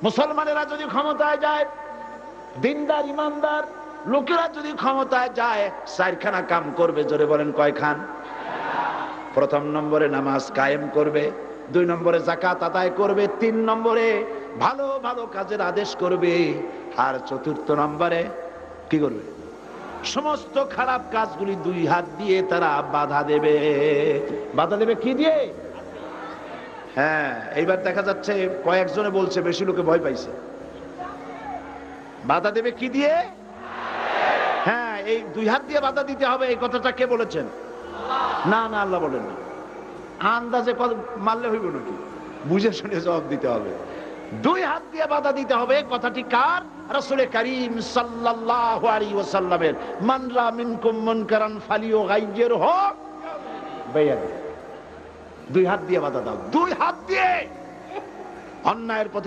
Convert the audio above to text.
মুসলমানেরা যদি ক্ষমতায় যায়, দিনদার ইমানদার লোকেরা যদি ক্ষমতায় যায়, চারখানা কাম করবে। জোরে বলেন কয়খান? প্রথম নম্বরে নামাজ কায়েম করবে, 2 নম্বরে যাকাত আদায় করবে, 3 নম্বরে ভালো ভালো কাজের আদেশ করবে, আর 4র্থ নম্বরে কি করবে? সমস্ত খারাপ কাজগুলি 2 হাত দিয়ে তারা বাধা দেবে। বাধা দেবে কি দিয়ে? হ্যাঁ, এইবার দেখা যাচ্ছে কয়েকজনে বলছে, বেশি লোকে ভয় পাইছে। বাধা দেবে কি দিয়ে? হ্যাঁ, এই 2 হাত দিয়ে বাধা দিতে হবে। এই কথাটা কে বলেছেন? না না, আল্লাহ বলেন না। আন্দাজে মারলে হইব নাকি? বুঝে শুনে জবাব দিতে হবে। 2 হাত দিয়ে বাধা দিতে হবে। কথাটি কার? রাসূল করিম সাল্লাল্লাহু আলাইহি ওয়াসাল্লামের। মান রা মিনকুম মুনকারান ফালিয়ুগাইয়িরহু বিয়াদি। 2 হাত দিয়ে বাধা দাও, 2 হাত দিয়ে অন্যায়ের প্রতি